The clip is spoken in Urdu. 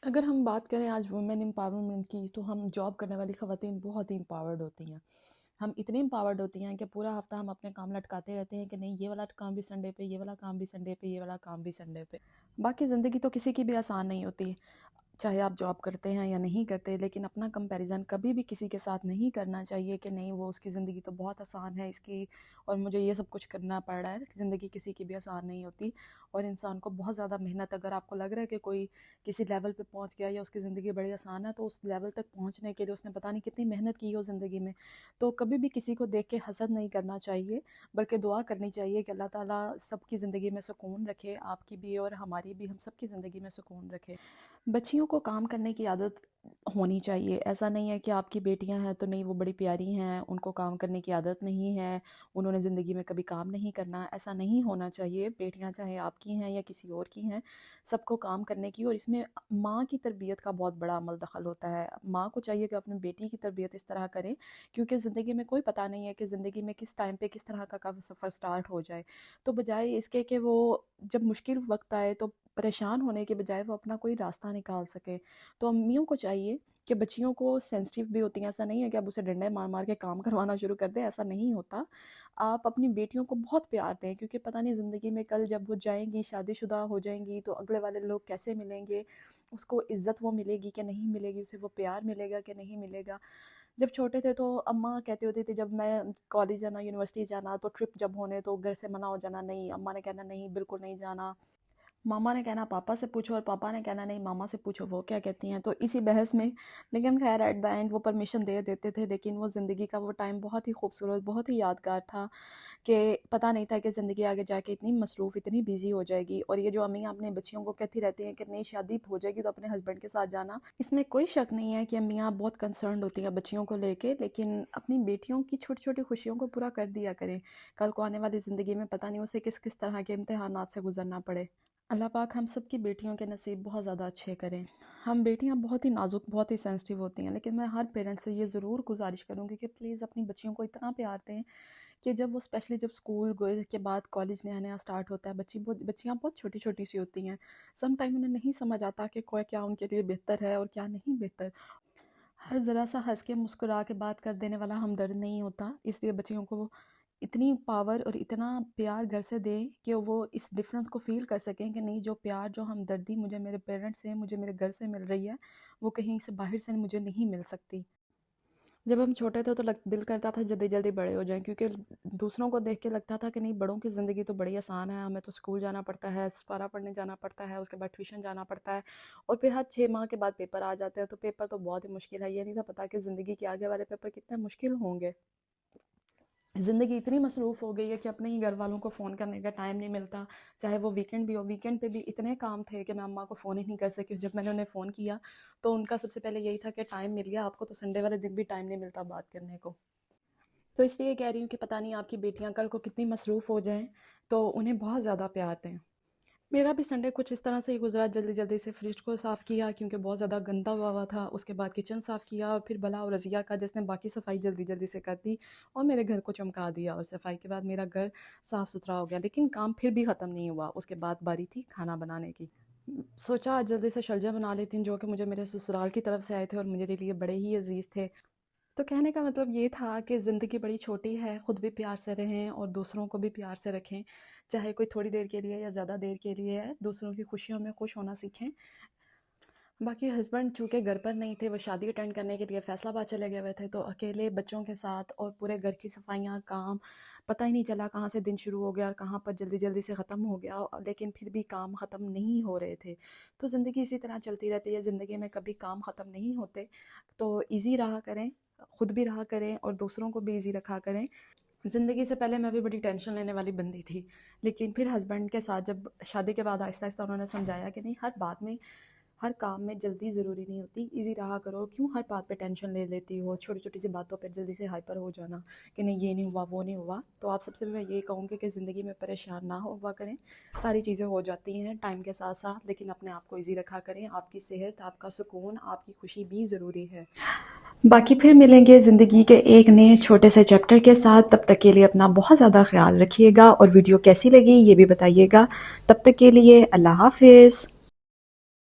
اگر ہم بات کریں آج وومن امپاورمنٹ کی، تو ہم جاب کرنے والی خواتین بہت ہی امپاورڈ ہوتی ہیں۔ ہم اتنی امپاورڈ ہوتی ہیں کہ پورا ہفتہ ہم اپنے کام لٹکاتے رہتے ہیں کہ نہیں یہ والا کام بھی سنڈے پہ، یہ والا کام بھی سنڈے پہ، یہ والا کام بھی سنڈے پہ۔ باقی زندگی تو کسی کی بھی آسان نہیں ہوتی، چاہے آپ جاب کرتے ہیں یا نہیں کرتے، لیکن اپنا کمپیریزن کبھی بھی کسی کے ساتھ نہیں کرنا چاہیے کہ نہیں وہ اس کی زندگی تو بہت آسان ہے اس کی، اور مجھے یہ سب کچھ کرنا پڑ رہا ہے۔ زندگی کسی کی بھی آسان نہیں ہوتی، اور انسان کو بہت زیادہ محنت، اگر آپ کو لگ رہا ہے کہ کوئی کسی لیول پہ پہنچ گیا یا اس کی زندگی بڑی آسان ہے، تو اس لیول تک پہنچنے کے لیے اس نے پتہ نہیں کتنی محنت کی ہو زندگی میں۔ تو کبھی بھی کسی کو دیکھ کے حسد نہیں کرنا چاہیے، بلکہ دعا کرنی چاہیے کہ اللہ تعالیٰ سب کی زندگی میں سکون رکھے، آپ کی بھی اور ہماری بھی، ہم سب کی زندگی میں سکون رکھے۔ بچیوں کو کام کرنے کی عادت ہونی چاہیے۔ ایسا نہیں ہے کہ آپ کی بیٹیاں ہیں تو نہیں وہ بڑی پیاری ہیں، ان کو کام کرنے کی عادت نہیں ہے، انہوں نے زندگی میں کبھی کام نہیں کرنا، ایسا نہیں ہونا چاہیے۔ بیٹیاں چاہے آپ کی ہیں یا کسی اور کی ہیں، سب کو کام کرنے کی، اور اس میں ماں کی تربیت کا بہت بڑا عمل دخل ہوتا ہے۔ ماں کو چاہیے کہ اپنی بیٹی کی تربیت اس طرح کرے، کیونکہ زندگی میں کوئی پتہ نہیں ہے کہ زندگی میں کس ٹائم پہ کس طرح کا سفر سٹارٹ ہو جائے۔ تو بجائے اس کے کہ وہ جب مشکل وقت آئے تو پریشان ہونے کے بجائے وہ اپنا کوئی راستہ نکال سکے۔ تو امیوں کو چاہیے کہ بچیوں کو سینسٹیو بھی ہوتی ہیں، ایسا نہیں ہے کہ اب اسے ڈنڈے مار مار کے کام کروانا شروع کر دیں، ایسا نہیں ہوتا۔ آپ اپنی بیٹیوں کو بہت پیار دیں، کیونکہ پتہ نہیں زندگی میں کل جب وہ جائیں گی، شادی شدہ ہو جائیں گی، تو اگلے والے لوگ کیسے ملیں گے، اس کو عزت وہ ملے گی کہ نہیں ملے گی، اسے وہ پیار ملے گا کہ نہیں ملے گا۔ جب چھوٹے تھے تو اماں کہتی ہوتی تھی، جب میں کالج جانا، یونیورسٹی جانا، تو ٹرپ جب ہونے تو گھر سے منع ہو جانا، نہیں، اماں نے کہنا نہیں بالکل نہیں جانا، ماما نے کہنا پاپا سے پوچھو، اور پاپا نے کہنا نہیں ماما سے پوچھو وہ کیا کہتی ہیں۔ تو اسی بحث میں، لیکن خیر ایٹ دا اینڈ وہ پرمیشن دے دیتے تھے۔ لیکن وہ زندگی کا وہ ٹائم بہت ہی خوبصورت، بہت ہی یادگار تھا، کہ پتہ نہیں تھا کہ زندگی آگے جا کے اتنی مصروف، اتنی بیزی ہو جائے گی۔ اور یہ جو امیاں اپنے بچیوں کو کہتی رہتی ہیں کہ نئی شادی ہو جائے گی تو اپنے ہسبینڈ کے ساتھ جانا، اس میں کوئی شک نہیں ہے کہ امیاں بہت کنسرنڈ ہوتی ہیں بچیوں کو لے کے، لیکن اپنی بیٹیوں کی چھوٹی چھوٹی خوشیوں کو پورا کر دیا کریں۔ کل کو آنے والی زندگی میں پتہ نہیں اسے کس کس طرح کے امتحانات سے گزرنا پڑے۔ اللہ پاک ہم سب کی بیٹیوں کے نصیب بہت زیادہ اچھے کریں۔ ہم بیٹیاں بہت ہی نازک، بہت ہی سینسٹیو ہوتی ہیں، لیکن میں ہر پیرنٹ سے یہ ضرور گزارش کروں گی کہ پلیز اپنی بچیوں کو اتنا پیار دیں کہ جب وہ اسپیشلی جب اسکول گئے کے بعد کالج نیا نیا سٹارٹ ہوتا ہے، بچیاں بہت چھوٹی چھوٹی سی ہوتی ہیں، سم ٹائم انہیں نہیں سمجھ آتا کہ کوئی کیا ان کے لیے بہتر ہے اور کیا نہیں بہتر۔ ہر ذرا سا ہنس کے مسکرا کے بات کر دینے والا ہمدرد نہیں ہوتا، اس لیے بچیوں کو اتنی پاور اور اتنا پیار گھر سے دیں کہ وہ اس ڈفرینس کو فیل کر سکیں کہ نہیں، جو پیار، جو ہمدردی مجھے میرے پیرنٹس سے، مجھے میرے گھر سے مل رہی ہے، وہ کہیں سے باہر سے مجھے نہیں مل سکتی۔ جب ہم چھوٹے تھے تو دل کرتا تھا جلدی جلدی بڑے ہو جائیں، کیونکہ دوسروں کو دیکھ کے لگتا تھا کہ نہیں بڑوں کی زندگی تو بڑی آسان ہے، ہمیں تو اسکول جانا پڑتا ہے، سپارہ پڑھنے جانا پڑتا ہے، اس کے بعد ٹیوشن جانا پڑتا ہے، اور پھر ہر 6 ماہ کے بعد پیپر آ جاتے ہیں، تو پیپر تو بہت ہی مشکل ہے۔ یہ نہیں تھا پتا کہ زندگی کے آگے والے پیپر کتنے مشکل ہوں گے۔ زندگی اتنی مصروف ہو گئی ہے کہ اپنے ہی گھر والوں کو فون کرنے کا ٹائم نہیں ملتا، چاہے وہ ویکنڈ بھی ہو۔ ویکنڈ پہ بھی اتنے کام تھے کہ میں اماں کو فون ہی نہیں کر سکی۔ جب میں نے انہیں فون کیا تو ان کا سب سے پہلے یہی تھا کہ ٹائم مل گیا آپ کو، تو سنڈے والے دن بھی ٹائم نہیں ملتا بات کرنے کو۔ تو اس لیے کہہ رہی ہوں کہ پتہ نہیں آپ کی بیٹیاں کل کو کتنی مصروف ہو جائیں، تو انہیں بہت زیادہ پیار دیں۔ میرا بھی سنڈے کچھ اس طرح سے ہی گزرا، جلدی جلدی سے فریج کو صاف کیا کیونکہ بہت زیادہ گندا ہوا تھا، اس کے بعد کچن صاف کیا، اور پھر بلا اور رضیہ کا جس نے باقی صفائی جلدی جلدی سے کر دی اور میرے گھر کو چمکا دیا، اور صفائی کے بعد میرا گھر صاف ستھرا ہو گیا۔ لیکن کام پھر بھی ختم نہیں ہوا، اس کے بعد باری تھی کھانا بنانے کی۔ سوچا آج جلدی سے شلجم بنا لیتی ہوں، جو کہ مجھے میرے سسرال کی طرف سے آئے تھے اور میرے لیے بڑے ہی عزیز تھے۔ تو کہنے کا مطلب یہ تھا کہ زندگی بڑی چھوٹی ہے، خود بھی پیار سے رہیں اور دوسروں کو بھی پیار سے رکھیں، چاہے کوئی تھوڑی دیر کے لیے یا زیادہ دیر کے لیے ہے، دوسروں کی خوشیوں میں خوش ہونا سیکھیں۔ باقی ہسبینڈ چونکہ گھر پر نہیں تھے، وہ شادی اٹینڈ کرنے کے لیے فیصل آباد چلے گئے ہوئے تھے، تو اکیلے بچوں کے ساتھ اور پورے گھر کی صفائیاں، کام، پتہ ہی نہیں چلا کہاں سے دن شروع ہو گیا اور کہاں پر جلدی جلدی سے ختم ہو گیا، لیکن پھر بھی کام ختم نہیں ہو رہے تھے۔ تو زندگی اسی طرح چلتی رہتی ہے، زندگی میں کبھی کام ختم نہیں ہوتے، تو ایزی رہا کریں، خود بھی رہا کریں اور دوسروں کو بھی ایزی رکھا کریں۔ زندگی سے پہلے میں بھی بڑی ٹینشن لینے والی بندی تھی، لیکن پھر ہسبینڈ کے ساتھ جب شادی کے بعد آہستہ آہستہ انہوں نے سمجھایا کہ نہیں، ہر بات میں، ہر کام میں جلدی ضروری نہیں ہوتی، ایزی رہا کرو، کیوں ہر بات پہ ٹینشن لے لیتی ہو، چھوٹی چھوٹی سی باتوں پہ جلدی سے ہائپر ہو جانا کہ نہیں یہ نہیں ہوا وہ نہیں ہوا۔ تو آپ سب سے میں یہ کہوں گی کہ زندگی میں پریشان نہ ہوا کریں، ساری چیزیں ہو جاتی ہیں ٹائم کے ساتھ ساتھ، لیکن اپنے آپ کو ایزی رکھا کریں۔ آپ کی صحت، آپ کا سکون، آپ کی خوشی بھی ضروری ہے۔ باقی پھر ملیں گے زندگی کے ایک نئے چھوٹے سے چیپٹر کے ساتھ، تب تک کے لیے اپنا بہت زیادہ خیال رکھیے گا، اور ویڈیو کیسی لگی یہ بھی بتائیے گا۔ تب تک کے لیے اللہ حافظ۔